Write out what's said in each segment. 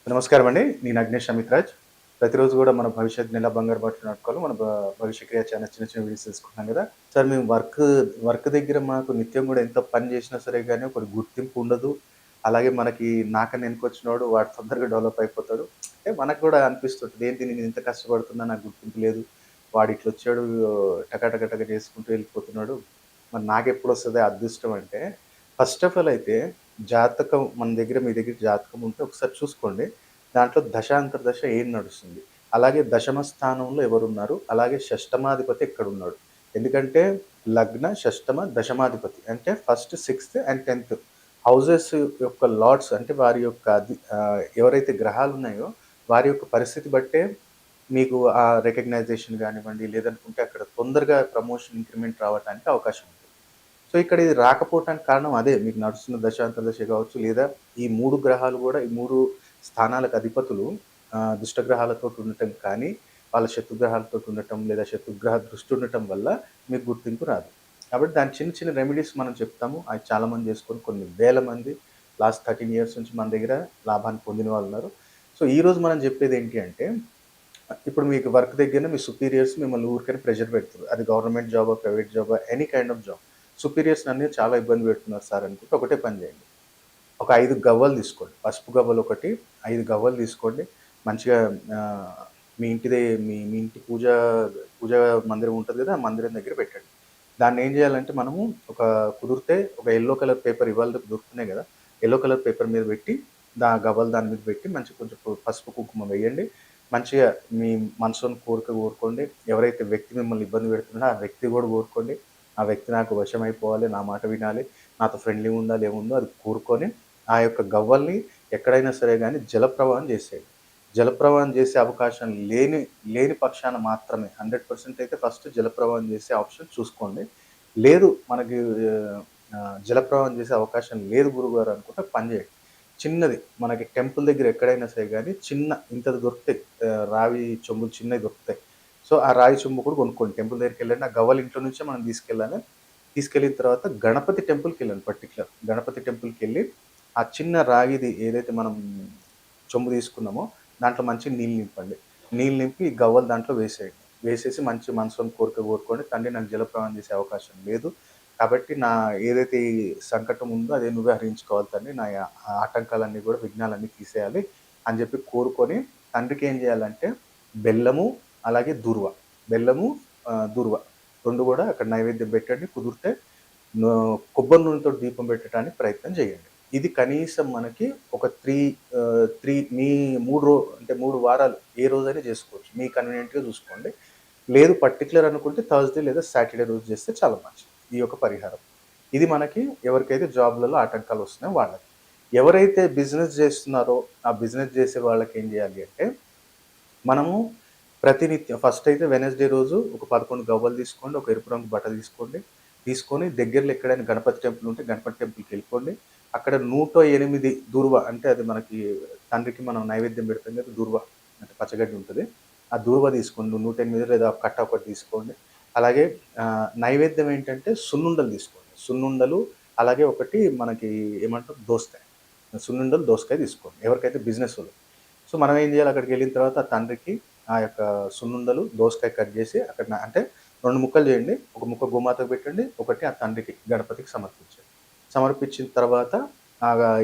నమస్కారం అండి. నేను అగ్నేష్ అమిత్‌రాజ్. ప్రతిరోజు గూడా మన భవిష్యత్తుని ఎలా బంగారు బాటలో నడుపుకోవాలో మన భవిష్య క్రియ ఛానల్ చిన్న చిన్న వీడియోస్ తెలుసుకుంటున్నాం గదా! సార్ మేము వర్క్ దగ్గర మాకు నిత్యం గూడా ఎంత పని జేసినా సరే గాని ఒక గుర్తింపు ఉండదు. అలాగే మనకి నాకన్నా ఎనకొచ్చినోడు వాడు తొందరగా డెవలప్ అయిపోతాడు. అంటే మనకు గూడా అనిపిస్తుంటది. ఏంటి నేను ఇంత కష్టపడుతున్నా నాకు గుర్తింపు లేదు. వాడు ఇట్లొచ్చాడు టక టక టక చేసుకుంటూ వెళ్ళిపోతున్నాడు. మరి నాకెప్పుడొస్తది ఆ అదృష్టం అంటే ఫస్ట్ ఆఫ్ ఆల్ అయితే జాతకం మన దగ్గర మీ దగ్గర జాతకం ఉంటే ఒకసారి చూసుకోండి. దాంట్లో దశాంతర్దశ ఏం నడుస్తుంది? అలాగే దశమ స్థానంలో ఎవరున్నారు? అలాగే షష్టమాధిపతి ఎక్కడున్నాడు? ఎందుకంటే లగ్న, షష్టమ, దశమాధిపతి అంటే ఫస్ట్, సిక్స్త్ అండ్ 10థ్ హౌసెస్ యొక్క లార్డ్స్ అంటే వారి యొక్క ఎవరైతే గ్రహాలున్నాయో వారి యొక్క పరిస్థితి బట్టే మీకు ఆ రికగ్నైజేషన్ గానివ్వండి, లేదనుకుంటే అక్కడ తొందరగా ప్రమోషన్, ఇంక్రిమెంట్ రావటానికి అవకాశం ఉంటుంది. సో, ఇక్కడ ఇది రాకపోవటానికి కారణం అదే. మీకు నడుస్తున్న దశాంతర్దశ కావచ్చు, లేదా ఈ 3 గ్రహాలు గూడా ఈ 3 స్థానాలకు అధిపతులు దుష్టగ్రహాలతోటి ఉండటం కానీ, వాళ్ళ శత్రుగ్రహాలతోటి ఉండటం, లేదా శత్రుగ్రహ దృష్టి ఉండటం వల్ల మీకు గుర్తింపు రాదు. కాబట్టి దాని చిన్న చిన్న రెమెడీస్ మనం చెప్తాము. అవి చాలామంది చేసుకొని కొన్ని వేల మంది లాస్ట్ 13 ఇయర్స్ నుంచి మన దగ్గర లాభాన్ని పొందిన వాళ్ళున్నారు. సో, ఈరోజు మనం చెప్పేదేంటి అంటే, ఇప్పుడు మీకు వర్క్ దగ్గరనే మీ సుపీరియర్స్ మిమ్మల్ని ఊరికనే ప్రెషర్ పెడుతుర్రు. అది గవర్నమెంట్ జాబా, ప్రైవేట్ జాబా, any kind of job. Superiors నన్ను చాలా ఇబ్బంది పెడుతున్నారు సార్ అనుకుంటే ఒకటే పని చేయండి. ఒక 5 గవ్వలు తీసుకోండి. పసుపు గవ్వలు ఒకటి, 5 గవ్వలు తీసుకోండి. మంచిగా ఆహ్, మీ ఇంటిదే మీ మీ ఇంటి పూజా మందిరం ఉంటది కదా! ఆ మందిరం దగ్గర పెట్టండి. దాన్నేం చేయాలంటే మనము ఒక కుదిరితే ఒక యెల్లో కలర్ పేపర్ ఇవాళ రేపు దొరుకుతున్నాయి కదా! యెల్లో కలర్ పేపర్ మీద పెట్టి, గవ్వలు దాని మీద పెట్టి మంచిగా కొంచెం పసుపు, కుంకుమ వేయండి. మంచిగా మీ మనసులోని కోరిక కోరుకోండి. ఎవరైతే వ్యక్తి మిమ్మల్ని ఇబ్బంది పెడుతున్నాడో ఆ వ్యక్తి కూడా కోరుకోండి. ఆ వ్యక్తి నాకు వశమైపోవాలి, నా మాట వినాలి, నాతో ఫ్రెండ్లీగా ఉండాలి, ఏముందో అది కోరుకొని ఆ యొక్క గవ్వల్ని ఎక్కడైనా సరే గానీ జలప్రవాహం చేసేయండి. జలప్రవాహం చేసే అవకాశం లేని పక్షాన మాత్రమే 100% అయితే ఫస్ట్ జలప్రవాహం చేసే ఆప్షన్ చూసుకోండి. లేదు మనకి జలప్రవాహం చేసే అవకాశం లేదు గురువుగారు అనుకుంటే ఒక పని చేయండి. చిన్నది మనకి టెంపుల్ దగ్గర ఎక్కడైనా సరే గానీ చిన్న ఇంతది దొరుకుతాయి. రావి చెంబులు చిన్నయి దొరుకుతాయి. సో, ఆ రాయి చెంబు కూడా కొనుక్కోండి. టెంపుల్ దగ్గరికెళ్ళండి. ఆ గవ్వలు ఇంట్లో నుంచే మనం తీసుకెళ్ళాలి. తీసుకెళ్ళిన తర్వాత గణపతి టెంపుల్‌కెళ్ళండి పర్టిక్యులర్. గణపతి టెంపుల్‌కెళ్ళి ఆ చిన్న రాగిది ఏదైతే మనం చెంబు తీసుకున్నామో దాంట్లో మంచిగా నీళ్ళు నింపండి. నీళ్ళు నింపి ఈ గవ్వలు దాంట్లో వేసేయండి. వేసేసి మంచి మనసులోని కోరిక కోరుకోండి. తండ్రి నాకు జలప్రవాహం చేసే అవకాశం లేదు. కాబట్టి ఏదైతే ఈ సంకటం ఉందో అది నువ్వే హరించుకోవాలి తండ్రి. ఆటంకాలన్నీ కూడా విఘ్నాలన్నీ తీసేయాలి అని చెప్పి కోరుకొని తండ్రికి ఏం చేయాలంటే బెల్లము, అలాగే దూర్వ. బెల్లము, దూర్వ 2 కూడా అక్కడ నైవేద్యం పెట్టండి. కుదిరితే కొబ్బరి నూనెతోటి దీపం పెట్టడానికి ప్రయత్నం చేయండి. ఇది కనీసం మనకి ఒక 3 మీ 3 వారాలు ఏ రోజైనా చేసుకోవచ్చు. మీ కన్వీనియంట్‌గా చూసుకోండి. లేదు పర్టిక్యులర్ అనుకుంటే థర్స్‌డే లేదా సాటర్‌డే రోజు చేస్తే చాలా మంచిది. ఈ యొక్క పరిహారం. ఇది మనకి ఎవరికైతే జాబ్‌లలో ఆటంకాలు వస్తున్నాయో వాళ్ళకి. ఎవరైతే బిజినెస్ చేస్తున్నారో, ఆ బిజినెస్ చేసే వాళ్ళకి ఏం చేయాలి అంటే, మనము ప్రతినిత్యం ఫస్ట్ అయితే వెడ్నెస్‌డే రోజు ఒక 11 గవ్వలు తీసుకోండి. ఒక ఎరుపు రంగు బట్ట తీసుకోండి. తీసుకొని దగ్గరలో ఎక్కడైనా గణపతి టెంపుల్ ఉంటే గణపతి టెంపుల్‌కెళ్ళిపోండి. అక్కడ 108 దూర్వ అంటే అది మనకి తండ్రికి మనం నైవేద్యం పెడతాం కదా! దూర్వ అంటే పచ్చగడ్డి ఉంటది. ఆ దూర్వ తీసుకోండి. 108 లేదా కట్ట ఒకటి తీసుకోండి. అలాగే నైవేద్యం ఏంటంటే సున్నుండలు తీసుకోండి. సున్నుండలు అలాగే ఒకటి మనకి ఏమంటారు దోసకాయ. సున్నుండలు, దోసకాయ తీసుకోండి. ఎవరికైతే బిజినెస్ వాళ్ళకి. సో, మనం ఏం చేయాలి అక్కడికెళ్ళిన తర్వాత ఆ తండ్రికి ఆ యొక్క సున్నుండలు, దోసకాయ కట్ చేసి అక్కడ అంటే 2 ముక్కలు చేయండి. ఒక ముక్క గోమాతకు పెట్టండి. ఒకటి ఆ తండ్రికి, గణపతికి సమర్పించండి. సమర్పించిన తర్వాత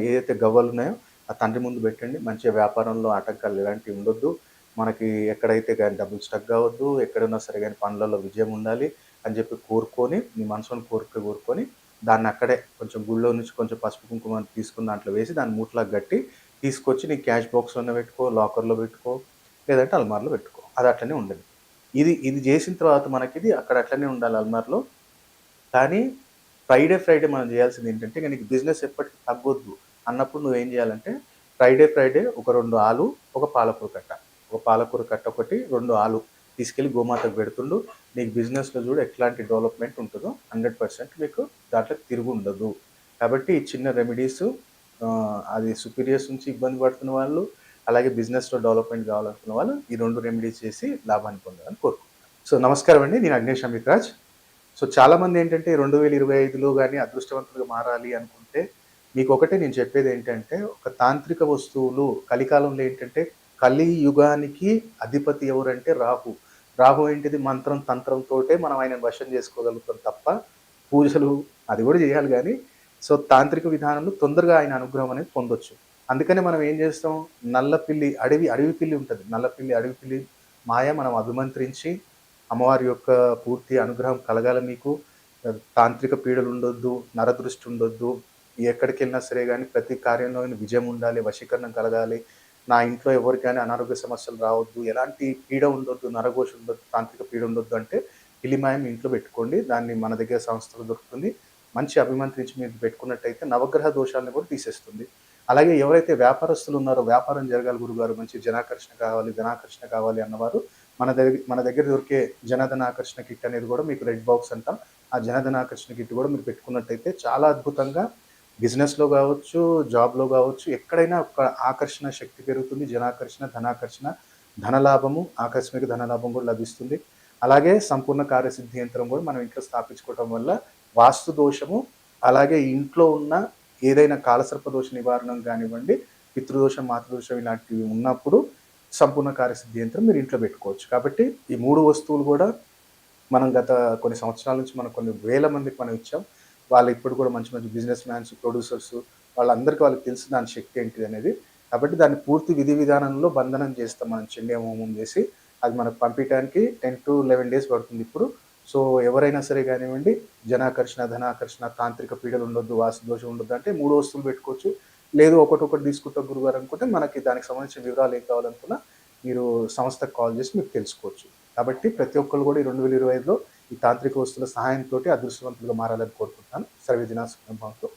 ఏదైతే గవ్వలున్నాయో ఆ తండ్రి ముందు పెట్టండి. మంచిగా వ్యాపారంలో ఆటంకాలు ఎలాంటివి ఉండొద్దు. మనకి ఎక్కడైతే గాని డబ్బులు స్టక్ కావద్దు. ఎక్కడున్నా సరే గాని పనులలో విజయం ఉండాలి అని చెప్పి కోరుకొని, మీ మనసులోని కోరిక కోరుకొని దాన్ని అక్కడే కొంచెం గుళ్ళో నుంచి కొంచెం పసుపు, కుంకుమ తీసుకొని దాంట్లో వేసి దాన్ని మూటలాగా కట్టి తీసుకొచ్చి నీ క్యాష్ బాక్స్‌లోనే పెట్టుకో, లాకర్‌లో పెట్టుకో, లేదంటే అల్మార్‌లో పెట్టుకో. అది అట్లనే ఉండని. ఇది చేసిన తర్వాత మనకిది అక్కడ అట్లనే ఉండాలి అల్మార్‌లో. కానీ ఫ్రైడే మనం చేయాల్సిందేంటంటే ఇక నీకు బిజినెస్ ఎప్పటికి తగ్గొద్దు అన్నప్పుడు నువ్వేం చేయాలంటే ఫ్రైడే ఒక 2 ఆలు, ఒక పాలకూర కట్ట. ఒక పాలకూర కట్ట ఒకటి, 2 ఆలు తీసుకెళ్ళి గోమాతకు పెడుతుండు. నీకు బిజినెస్‌లో చూడు ఎట్లాంటి డెవలప్‌మెంట్ ఉంటదో 100% మీకు దాంట్లో తిరుగుండదు. కాబట్టి ఈ చిన్న రెమెడీసు అది సుపీరియర్స్ నుంచి ఇబ్బంది పడుతున్న వాళ్ళు, అలాగే బిజినెస్‌లో డెవలప్‌మెంట్ కావాలనుకున్న వాళ్ళు ఈ 2 రెమెడీస్ చేసి లాభాన్ని పొందాలని కోరుకుంటున్నాను. సో, నమస్కారం అండి. నేను అగ్నేష్ అమిత్‌రాజ్. సో, చాలామంది ఏంటంటే 2025లో గాని అదృష్టవంతులుగా మారాలి అనుకుంటే మీకొకటే నేను చెప్పేదేంటంటే, ఒక తాంత్రిక వస్తువులు కలికాలంలో ఏంటంటే, కలియుగానికి అధిపతి ఎవరంటే రాహు. రాహు ఏంటిది మంత్రం, తంత్రంతోటే మనం ఆయనను వశం చేసుకోగలుగుతాం తప్ప, పూజలు అది గూడా జేయాలి గానీ, సో, తాంత్రిక విధానంలో తొందరగా ఆయన అనుగ్రహం అనేది పొందొచ్చు. అందుకనే మనం ఏం జేస్తాం, నల్ల పిల్లి అడవి పిల్లి ఉంటది. నల్ల పిల్లి, అడవి పిల్లి మాయ మనం అభిమంత్రించి, అమ్మవారి యొక్క పూర్తి అనుగ్రహం కలగాలి మీకు. తాంత్రిక పీడలుండొద్దు, నరదృష్టి ఉండొద్దు, ఎక్కడికెళ్ళినా సరే గానీ ప్రతి కార్యంలోని విజయం ఉండాలి, వశీకరణం కలగాలి. నా ఇంట్లో ఎవరికి గాని అనారోగ్య సమస్యలు రావద్దు, ఎలాంటి పీడ ఉండొద్దు, నరఘోష ఉండొద్దు, తాంత్రిక పీడ ఉండొద్దు అంటే పిల్లిమాయ మీ ఇంట్లో పెట్టుకోండి. దాన్ని మన దగ్గర సంస్థలో దొరుకుతుంది. మంచి అభిమంత్రించి మీరు పెట్టుకున్నట్టయితే నవగ్రహ దోషాలను కూడా తీసేస్తుంది. అలాగే ఎవరైతే వ్యాపారస్తులు ఉన్నారో వ్యాపారం జరగాలి గురుగారు, మంచి జనాకర్షణ కావాలి, ధనాకర్షణ కావాలి అన్నవారు మన దగ్గర దొరికే జనధనాకర్షణ కిట్ అనేది కూడా మీకు రెడ్ బాక్స్ అంటాం. ఆ జనధనాకర్షణ కిట్ కూడా మీరు పెట్టుకున్నట్టయితే చాలా అద్భుతంగా బిజినెస్‌లో గావచ్చు, జాబ్‌లో గావచ్చు, ఎక్కడైనా ఒక ఆకర్షణ శక్తి పెరుగుతుంది. జనాకర్షణ, ధనాకర్షణ, ధనలాభము, ఆకస్మిక ధనలాభం గూడా లభిస్తుంది. అలాగే సంపూర్ణ కార్యసిద్ధి యంత్రం గూడా మనం ఇంట్లో స్థాపించుకోవటం వల్ల వాస్తు దోషము, అలాగే ఇంట్లో ఉన్న ఏదైనా కాలసర్ప దోష నివారణం గానివ్వండి, పితృదోషం, మాతృదోషం ఇలాంటివి ఉన్నప్పుడు సంపూర్ణ కార్యసిద్ధి యంత్రం మీరు ఇంట్లో పెట్టుకోవచ్చు. కాబట్టి ఈ 3 వస్తువులు గూడా మనం గత కొన్ని సంవత్సరాల నుంచి మనం కొన్ని వేల మందికి మనం ఇచ్చాం. వాళ్ళు ఇప్పుడు కూడా మంచి మంచి బిజినెస్ మ్యాన్స్, ప్రొడ్యూసర్స్ వాళ్ళకి తెలుసు దాని శక్తి ఏంటిదనేది. కాబట్టి దాన్ని పూర్తి విధి విధానంలో బంధనం చేస్తాం మనం చండీ హోమం చేసి. అది మనకు పంపియటానికి 10-11 డేస్ పడుతుందిప్పుడు. సో, ఎవరైనా సరే గానివ్వండి, జనాకర్షణ, ధనాకర్షణ, తాంత్రిక పీడలు ఉండొద్దు, వాస్తు దోషం ఉండొద్దు అంటే 3 వస్తువులు పెట్టుకోవచ్చు. లేదు ఒకటొకటి తీసుకుంటాం గురుగారు అనుకుంటే మనకి దానికి సంబంధించిన వివరాలు ఏం కావాలనుకున్నా మీరు సంస్థకు కాల్ చేసి మీరు తెలుసుకోవచ్చు. కాబట్టి ప్రతి ఒక్కళ్ళు కూడా ఈ 2025లో ఈ తాంత్రిక వస్తువుల సహాయంతోటి అదృష్టవంతులుగా మారాలని కోరుకుంటున్నాను. సర్వే జనా సుఖినో భవంతు.